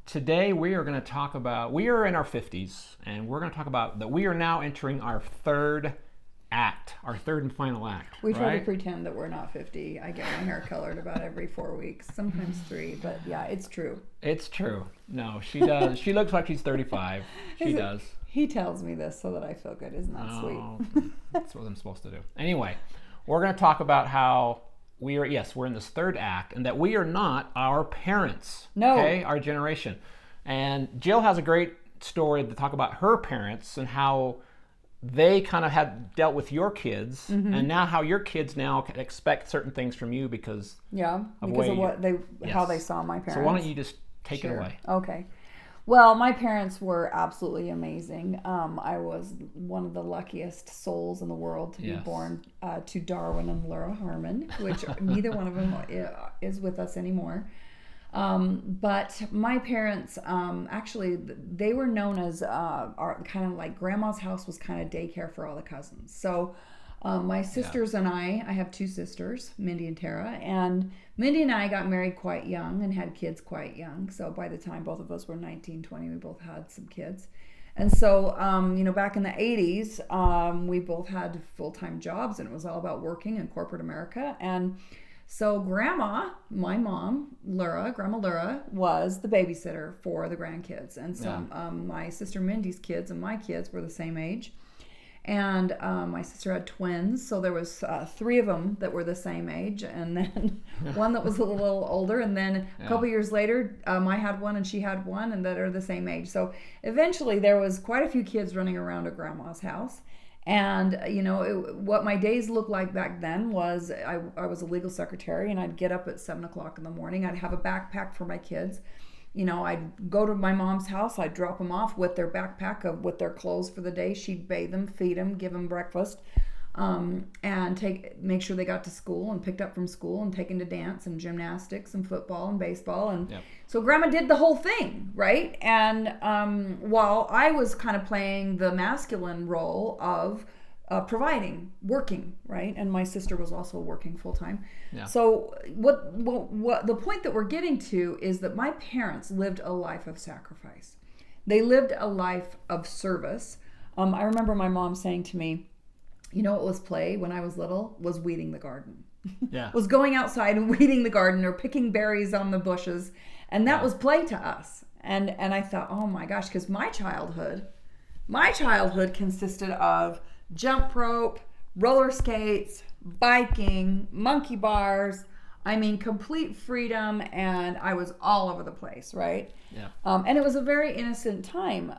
Today we are going to talk about, we are in our 50s, and we're going to talk about that we are now entering our third act, our third and final act. We try right? to pretend that we're not 50. I get my hair colored about every 4 weeks, sometimes 3, but yeah, it's true. It's true. No, she does. She looks like she's 35. She does. He tells me this so that I feel good. Isn't that sweet? That's what I'm supposed to do. Anyway, we're going to talk about how we're in this third act, and that we are not our parents. No. Okay, our generation. And Jill has a great story to talk about her parents and how they kind of had dealt with your kids, and now how your kids now can expect certain things from you because of how they saw my parents. So why don't you just take it away? Okay. Well, my parents were absolutely amazing. I was one of the luckiest souls in the world to be born to Darwin and Laura Harmon, which neither one of them is with us anymore. But my parents, actually, they were known as our kind of like grandma's house was kind of daycare for all the cousins. So my sisters and I have 2 sisters, Mindy and Tara, and Mindy and I got married quite young and had kids quite young. So by the time both of us were 19, 20, we both had some kids. And so, back in the 80s, we both had full-time jobs, and it was all about working in corporate America. And so Grandma, my mom, Grandma Laura, was the babysitter for the grandkids. And so my sister Mindy's kids and my kids were the same age. And my sister had twins, so there was 3 of them that were the same age, and then one that was a little older, and then a couple years later, I had one and she had one, and that are the same age. So eventually there was quite a few kids running around at Grandma's house. And, what my days looked like back then was I was a legal secretary, and I'd get up at 7 o'clock in the morning. I'd have a backpack for my kids. I'd go to my mom's house. I'd drop them off with their backpack with their clothes for the day. She'd bathe them, feed them, give them breakfast, and make sure they got to school and picked up from school and taken to dance and gymnastics and football and baseball. And so Grandma did the whole thing, right? And while I was kind of playing the masculine role of providing, working, right? And my sister was also working full time. Yeah. So what the point that we're getting to is that my parents lived a life of sacrifice. They lived a life of service. I remember my mom saying to me, what was play when I was little? Was weeding the garden. Yeah. Was going outside and weeding the garden or picking berries on the bushes. And that was play to us. And I thought, oh my gosh, because my childhood consisted of jump rope, roller skates, biking, monkey bars. I mean, complete freedom, and I was all over the place, right? Yeah. And it was a very innocent time.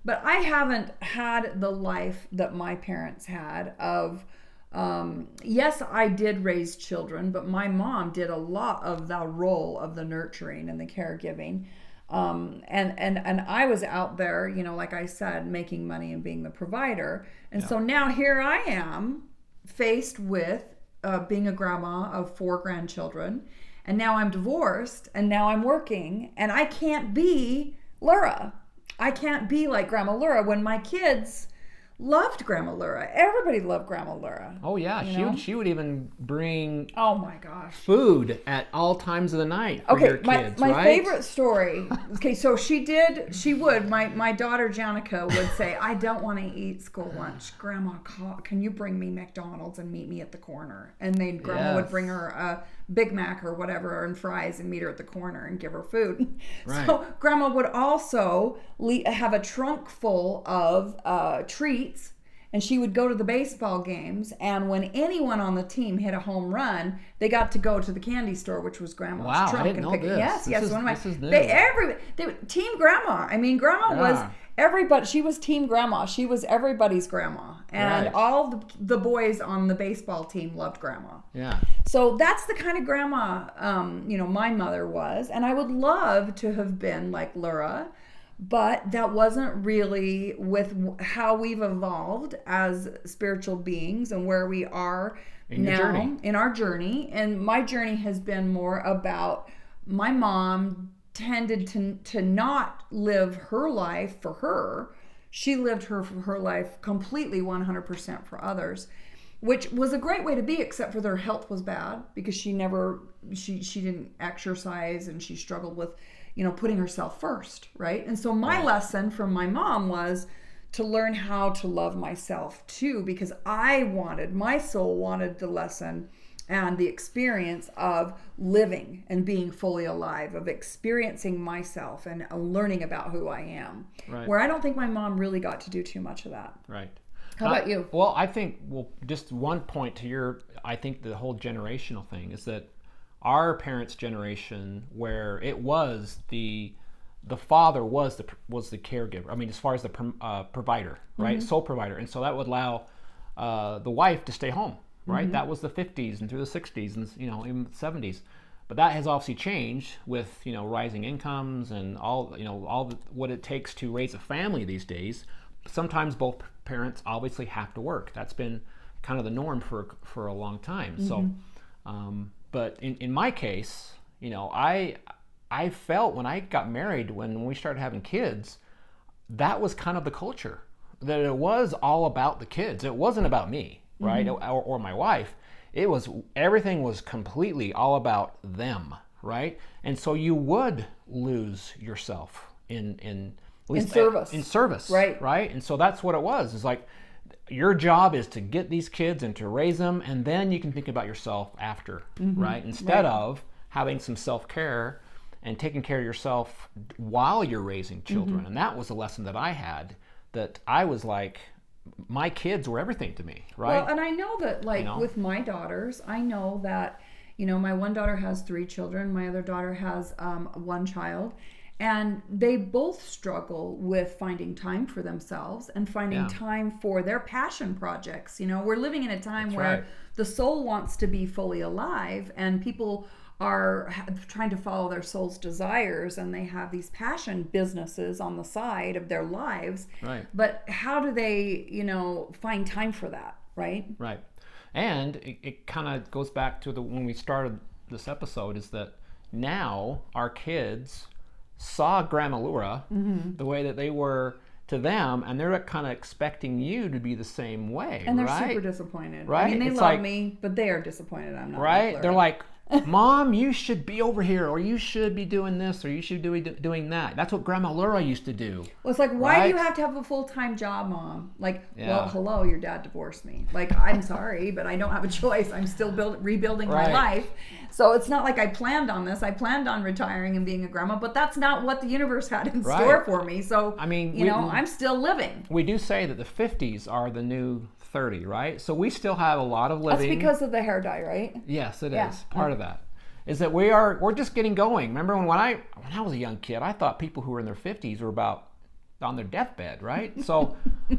But I haven't had the life that my parents had of, yes, I did raise children, but my mom did a lot of the role of the nurturing and the caregiving. And I was out there, like I said, making money and being the provider. And so now here I am faced with being a grandma of 4 grandchildren. And now I'm divorced, and now I'm working, and I can't be Laura. I can't be like Grandma Laura when my kids loved Grandma Laura. Everybody loved Grandma Laura. Oh yeah, she would even bring food at all times of the night for your kids, my right? favorite story. Okay, so she would. My daughter Janica would say, "I don't want to eat school lunch. Grandma, can you bring me McDonald's and meet me at the corner?" And then Grandma would bring her a Big Mac or whatever and fries and meet her at the corner and give her food. Right. So Grandma would also have a trunk full of treats, and she would go to the baseball games, and when anyone on the team hit a home run, they got to go to the candy store, which was Grandma's trunk. I didn't know this. Yes. This is new. They Team Grandma. I mean, Grandma was everybody. She was Team Grandma. She was everybody's grandma, and all the boys on the baseball team loved Grandma. Yeah. So that's the kind of grandma, my mother was, and I would love to have been like Laura. But that wasn't really with how we've evolved as spiritual beings and where we are now in our journey. And my journey has been more about my mom tended to not live her life for her. She lived her life completely 100% for others, which was a great way to be, except for their health was bad because she didn't exercise, and she struggled with putting herself first, right? And so my lesson from my mom was to learn how to love myself too, because my soul wanted the lesson and the experience of living and being fully alive, of experiencing myself and learning about who I am. Right. Where I don't think my mom really got to do too much of that. Right. How about you? Well, I think, just one point to I think the whole generational thing is that our parents' generation, where it was the father was the caregiver. I mean, as far as the provider, right? Sole provider. And so that would allow the wife to stay home, right? That was the 50s and through the 60s and, even the 70s. But that has obviously changed with, rising incomes and all what it takes to raise a family these days. Sometimes both parents obviously have to work. That's been kind of the norm for a long time. So, but in my case, I felt when I got married, when we started having kids, that was kind of the culture, that it was all about the kids. It wasn't about me, right? Or my wife. Everything was completely all about them, right? And so you would lose yourself in service, right? And so that's what it was. It's like, your job is to get these kids and to raise them, and then you can think about yourself after, right? Instead of having some self-care and taking care of yourself while you're raising children. And that was a lesson that I had, that I was like, my kids were everything to me, right? Well, and I know that, with my daughters, I know that, my one daughter has 3 children, my other daughter has 1 child, and they both struggle with finding time for themselves and finding time for their passion projects. We're living in a time where the soul wants to be fully alive, and people are trying to follow their soul's desires, and they have these passion businesses on the side of their lives. Right. But how do they, find time for that, right? Right. And it kind of goes back to when we started this episode, is that now our kids saw Grandma Laura the way that they were to them, and they're kind of expecting you to be the same way. And they're super disappointed. Right? I mean, they love me, but they are disappointed I'm not. Right? They're like, Mom, you should be over here, or you should be doing this, or you should be doing that. That's what Grandma Laura used to do. Well, it's like, why do you have to have a full-time job, Mom? Like, well, hello, your dad divorced me. Like, I'm sorry, but I don't have a choice. I'm still rebuilding my life. So it's not like I planned on this. I planned on retiring and being a grandma, but that's not what the universe had in store for me. So, I mean, I'm still living. We do say that the 50s are the new 30, right? So we still have a lot of living. That's because of the hair dye, right? Yes, it is. Part of that is that we're just getting going. Remember when I was a young kid, I thought people who were in their 50s were about on their deathbed, right? So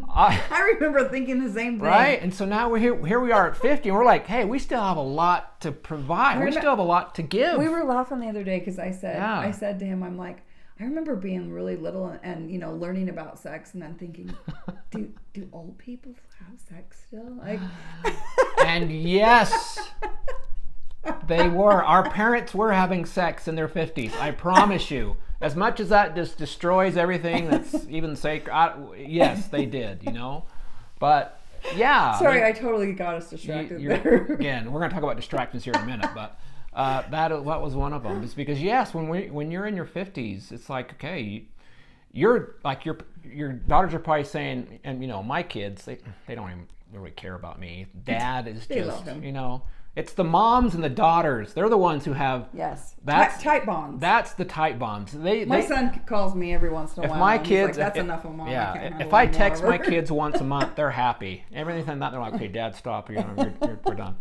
I remember thinking the same thing. Right? And so now we're here we are at 50, and we're like, hey, we still have a lot to provide. We still have a lot to give. We were laughing the other day because I said to him, I'm like, I remember being really little and learning about sex, and then thinking, do old people have sex still? Like, and yes, they were. Our parents were having sex in their 50s. I promise you. As much as that just destroys everything that's even sacred, yes, they did. But yeah. Sorry, I totally got us distracted there. Again, we're going to talk about distractions here in a minute, but. That was one of them. It's because when you're in your 50s, it's like, okay, you're like your daughters are probably saying, and my kids, they don't even really care about me. Dad is just it's the moms and the daughters. They're the ones who have tight bonds. That's the tight bonds. My son calls me every once in a while. If my kids, like, that's enough of Mom. Yeah. If I text my kids once a month, they're happy. Everything that they're like, okay, Dad, stop. We're done.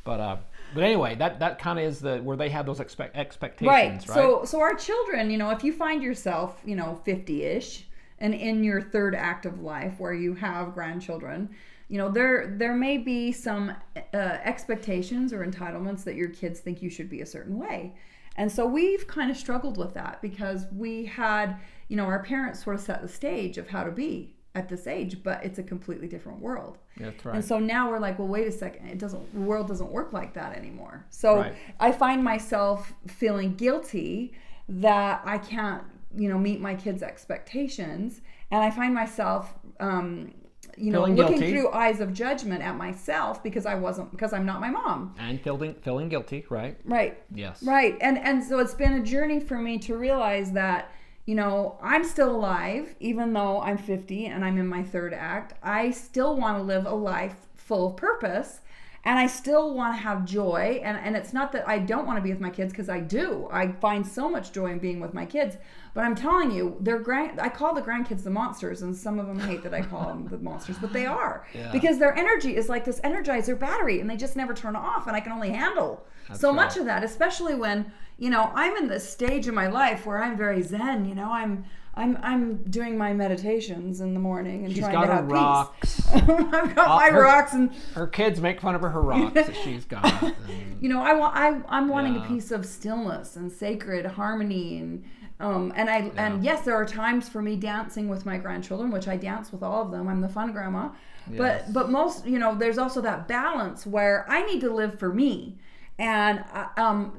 But anyway, that kind of is where they have those expectations, right? So our children, if you find yourself, 50-ish, and in your third act of life where you have grandchildren, there may be some expectations or entitlements that your kids think you should be a certain way. And so we've kind of struggled with that because we had, our parents sort of set the stage of how to be at this age, but it's a completely different world. That's right. And so now we're like, well, wait a second, the world doesn't work like that anymore. So I find myself feeling guilty that I can't, meet my kids' expectations, and I find myself, Feeling looking guilty. through eyes of judgment at myself because I'm not my mom. And feeling guilty, right? Right. Yes. Right. And so it's been a journey for me to realize that, I'm still alive, even though I'm 50 and I'm in my third act. I still want to live a life full of purpose. And I still want to have joy. And it's not that I don't want to be with my kids, because I do. I find so much joy in being with my kids. But I'm telling you, I call the grandkids the monsters, and some of them hate that I call them the monsters, but they are. Yeah. Because their energy is like this Energizer battery, and they just never turn off, and I can only handle so much of that, especially when, I'm in this stage of my life where I'm very zen, I'm doing my meditations in the morning and She's trying got to her have rocks. peace. I've got my rocks, and her kids make fun of her rocks that she's got. And, I'm wanting a piece of stillness and sacred harmony, and yes, there are times for me dancing with my grandchildren, which I dance with all of them. I'm the fun grandma, Yes. but most, there's also that balance where I need to live for me. And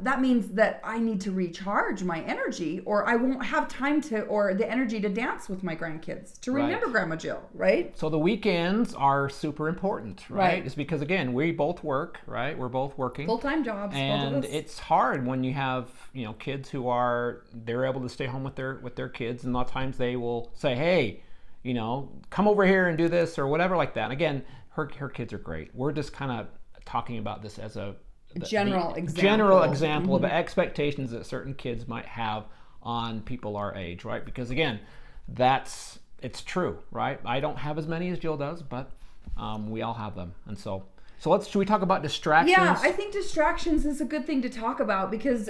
that means that I need to recharge my energy, or I won't have time or the energy to dance with my grandkids, to remember Grandma Jill, right? So the weekends are super important, right? It's because, again, we both work, right? We're both working. Full-time jobs. And it's hard when you have, kids they're able to stay home with their kids. And a lot of times they will say, hey, come over here and do this or whatever like that. And again, her kids are great. We're just kind of talking about this as a general example of expectations that certain kids might have on people our age, right? Because again, it's true, right? I don't have as many as Jill does, but we all have them. And so should we talk about distractions? Yeah, I think distractions is a good thing to talk about because,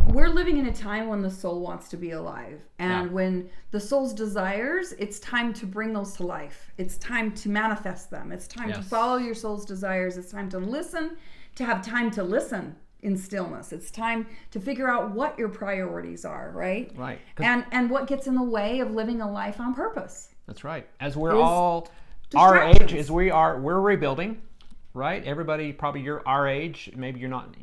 we're living in a time when the soul wants to be alive. And when the soul's desires, it's time to bring those to life. It's time to manifest them. It's time to follow your soul's desires. It's time to listen, to have time to listen in stillness. It's time to figure out what your priorities are, right? Right. And what gets in the way of living a life on purpose. That's right. As we're all our age, as we're rebuilding, right? Everybody probably you're our age. Maybe you're not,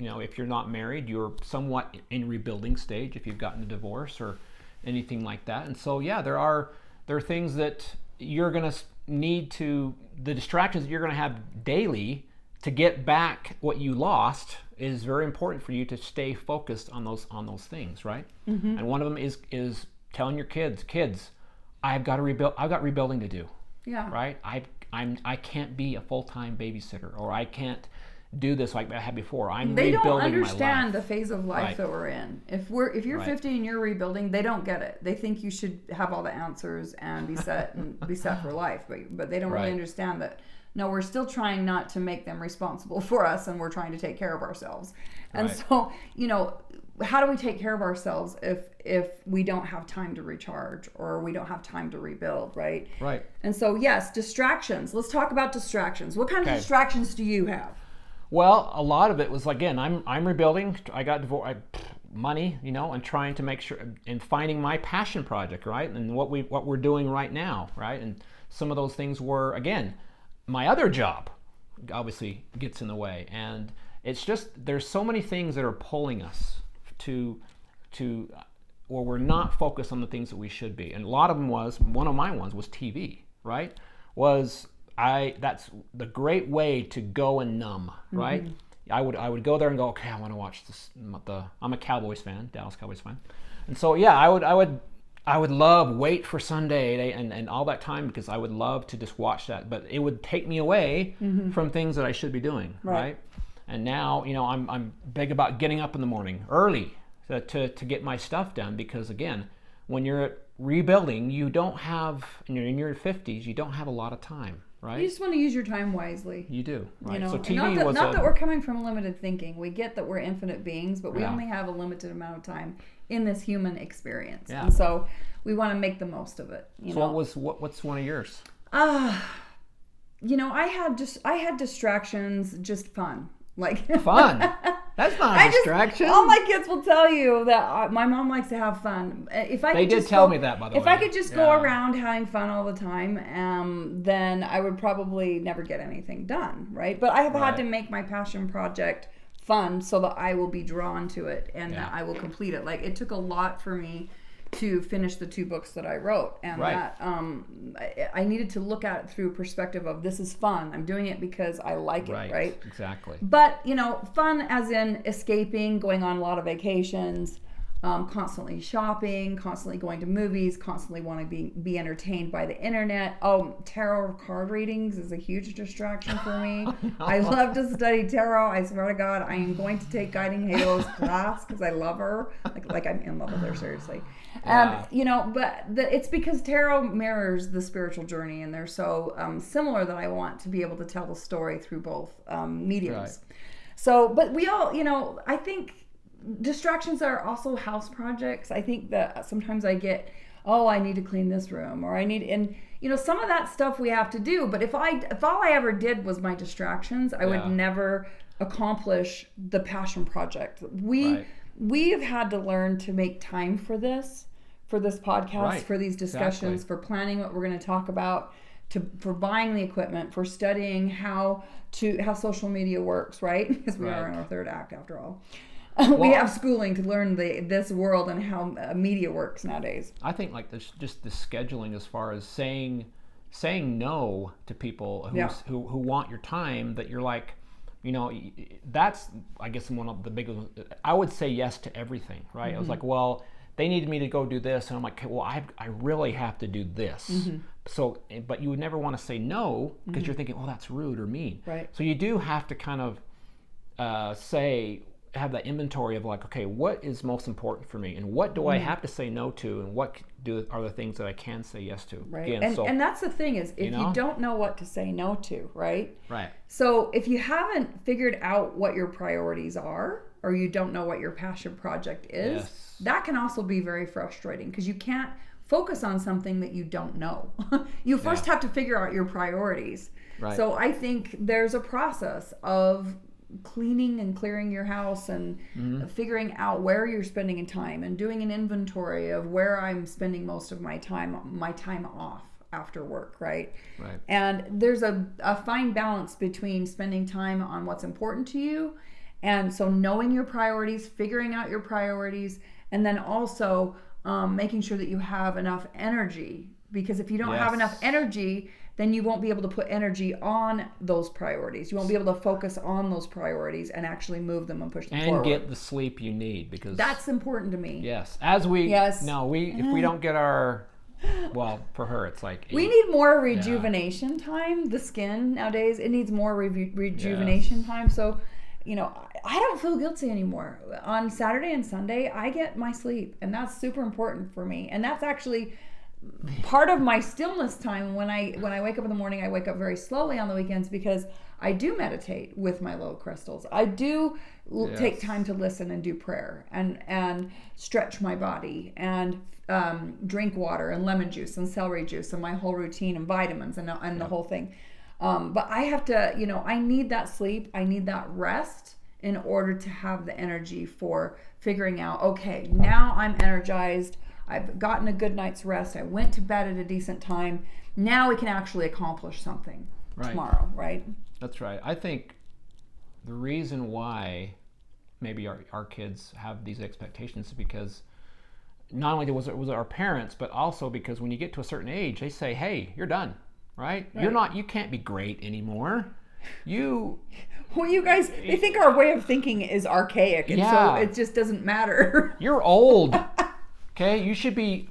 if you're not married, you're somewhat in rebuilding stage if you've gotten a divorce or anything like that. And so, there are things that you're going to need the distractions that you're going to have daily to get back what you lost is very important for you to stay focused on those things, right? Mm-hmm. And one of them is telling your kids, I've got to rebuild. I've got rebuilding to do. Yeah. Right. I can't be a full-time babysitter, or I can't do this like I had before. They rebuilding don't understand my life. the phase of life that we're in. If you're 50 and you're rebuilding, they don't get it. They think you should have all the answers and be set for life, but they don't really understand that. No, we're still trying not to make them responsible for us, and we're trying to take care of ourselves. And so, how do we take care of ourselves if we don't have time to recharge or we don't have time to rebuild, right? Right. And so, yes, distractions. Let's talk about distractions. What kind of distractions do you have? Well, a lot of it was, again, I'm rebuilding. I got divorced, money, and trying to make sure and finding my passion project, right? And what we're doing right now, right? And some of those things were, again, my other job obviously gets in the way, and it's just there's so many things that are pulling us to where we're not focused on the things that we should be. And a lot of them one of my ones was TV, right? That's the great way to go and numb, right? Mm-hmm. I would go there and go, okay, I want to watch this. I'm a Cowboys fan, Dallas Cowboys fan, and so I would wait for Sunday and all that time because I would love to just watch that, but it would take me away from things that I should be doing, right? And now, I'm big about getting up in the morning early to get my stuff done because, again, when you're rebuilding, you don't have, in your 50s, you don't have a lot of time, right? You just want to use your time wisely. You do, right? So TV not that we're coming from limited thinking. We get that we're infinite beings, but we only have a limited amount of time in this human experience. Yeah. And so we want to make the most of it. What's one of yours? I had distractions, just fun. Like fun. That's not a distraction. All my kids will tell you that my mom likes to have fun. They did tell me that, by the way. If I could just go around having fun all the time, then I would probably never get anything done, right? But I have had to make my passion project fun so that I will be drawn to it and that I will complete it. Like, it took a lot for me to finish the 2 books that I wrote, and that I needed to look at it through a perspective of this is fun. I'm doing it because I like it, right? Exactly. But fun as in escaping, going on a lot of vacations, constantly shopping, constantly going to movies, constantly wanting to be entertained by the internet. Tarot card readings is a huge distraction for me. No. I love to study tarot. I swear to God, I am going to take Guiding Halo's class because I love her. Like I'm in love with her, seriously. Yeah. And it's because tarot mirrors the spiritual journey, and they're so similar that I want to be able to tell the story through both mediums. Right. So, but we all, I think distractions are also house projects. I think that sometimes I get, I need to clean this room, or I need, and some of that stuff we have to do. But if all I ever did was my distractions, I would never accomplish the passion project. We have had to learn to make time for this podcast, for these discussions, for planning what we're going to talk about, for buying the equipment, for studying how social media works, right? Because we are in our 3rd act after all. We have schooling to learn this world and how media works nowadays. I think like this, just the scheduling as far as saying no to people who want your time, that you're like, that's, I guess, one of the biggest. I would say yes to everything, right? Mm-hmm. I was like, well, they needed me to go do this, and I'm like, well, I really have to do this. Mm-hmm. So, but you would never want to say no because you're thinking, that's rude or mean. Right. So you do have to kind of have that inventory of like, okay, what is most important for me, and what do I have to say no to, and what are the things that I can say yes to. Right. Again, and that's the thing is, if you don't know what to say no to, right? Right. So if you haven't figured out what your priorities are, or you don't know what your passion project is, that can also be very frustrating, because you can't focus on something that you don't know. You first have to figure out your priorities. Right. So I think there's a process of cleaning and clearing your house, and figuring out where you're spending time, and doing an inventory of where I'm spending most of my time off after work, right? Right. And there's a fine balance between spending time on what's important to you, and so knowing your priorities, figuring out your priorities, and then also making sure that you have enough energy, because if you don't have enough energy, then you won't be able to put energy on those priorities. You won't be able to focus on those priorities and actually move them and push them forward. And get the sleep you need, because that's important to me. Yes. If we don't get our, for her it's like 8. We need more rejuvenation time. The skin nowadays, it needs more rejuvenation time. So, I don't feel guilty anymore. On Saturday and Sunday, I get my sleep, and that's super important for me. And that's actually part of my stillness time. When I wake up in the morning, I wake up very slowly on the weekends, because I do meditate with my little crystals. I do take time to listen and do prayer, and stretch my body, and drink water and lemon juice and celery juice, and my whole routine, and vitamins, and the whole thing. But I have to, I need that sleep. I need that rest in order to have the energy for figuring out, okay, now I'm energized. I've gotten a good night's rest. I went to bed at a decent time. Now we can actually accomplish something tomorrow, right? That's right. I think the reason why maybe our kids have these expectations is because not only was it our parents, but also because when you get to a certain age, they say, hey, you're done, right? You can't be great anymore. You guys, they think our way of thinking is archaic, and so it just doesn't matter. You're old. Okay, you should be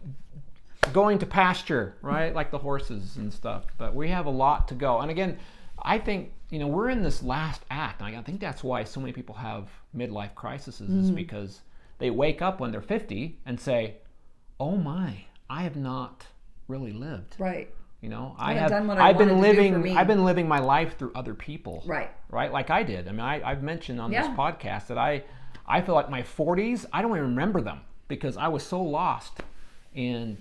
going to pasture, right? Like the horses and stuff. But we have a lot to go. And again, I think, we're in this last act. And I think that's why so many people have midlife crises, is because they wake up when they're 50 and say, oh my, I have not really lived. Right. I've been living my life through other people. Right. Right. Like I did. I mean, I've mentioned on this podcast that I feel like my 40s, I don't even remember them, because I was so lost in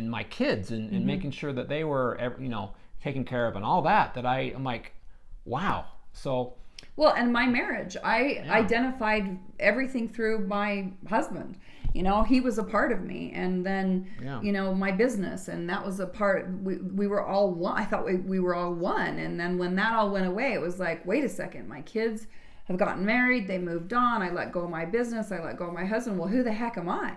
my kids and making sure that they were, taken care of and all that I'm like, wow. So. Well, and my marriage, I identified everything through my husband. He was a part of me, and then, my business, and that was a part, we were all one. I thought we were all one. And then when that all went away, it was like, wait a second, my kids have gotten married, they moved on, I let go of my business, I let go of my husband. Well, who the heck am I?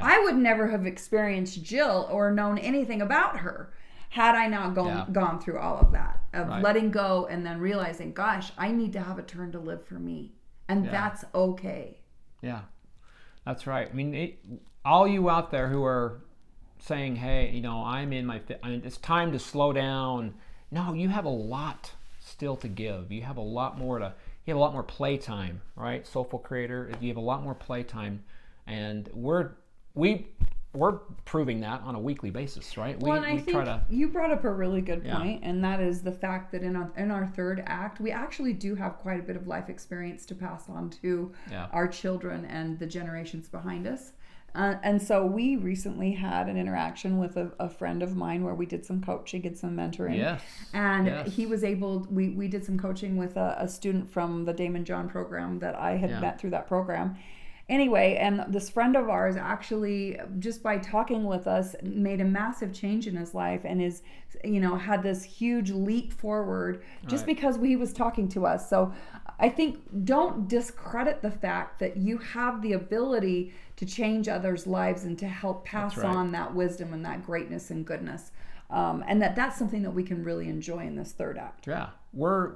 I would never have experienced Jill or known anything about her had I not gone through all of that, of letting go and then realizing, gosh, I need to have a turn to live for me. And that's okay. Yeah, that's right. I mean, all you out there who are saying, hey, it's time to slow down. No, you have a lot still to give. You have a lot more playtime, right? Soulful Creator, you have a lot more playtime, and we're proving that on a weekly basis, right? Well, and I think you brought up a really good point, and that is the fact that in our third act, we actually do have quite a bit of life experience to pass on to our children and the generations behind us. And so we recently had an interaction with a friend of mine where we did some coaching and some mentoring. Yes. And he was able, we did some coaching with a student from the Damon John program that I had met through that program. Anyway, and this friend of ours actually, just by talking with us, made a massive change in his life and had this huge leap forward just because he was talking to us. So I think don't discredit the fact that you have the ability to change others' lives and to help pass on that wisdom and that greatness and goodness. And that's something that we can really enjoy in this third act. Yeah, we're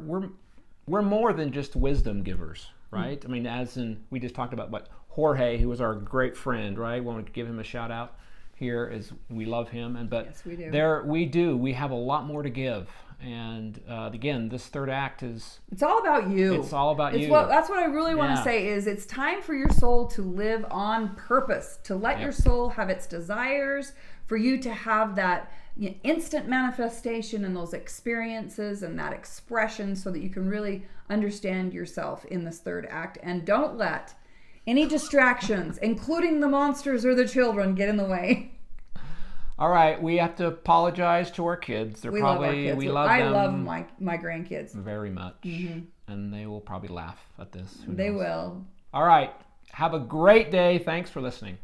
more than just wisdom givers, right? I mean, as in, we just talked about Jorge, who was our great friend, right? We want to give him a shout out here, as we love him. Yes, we do. We have a lot more to give. And again, this third act it's all about you. It's all about you. That's what I really want to say is it's time for your soul to live on purpose, to let your soul have its desires, for you to have that instant manifestation and those experiences and that expression so that you can really understand yourself in this third act. And don't let any distractions, including the monsters or the children, get in the way. All right, we have to apologize to our kids. We love our kids. I love my grandkids very much, and they will probably laugh at this. They will. All right, have a great day. Thanks for listening.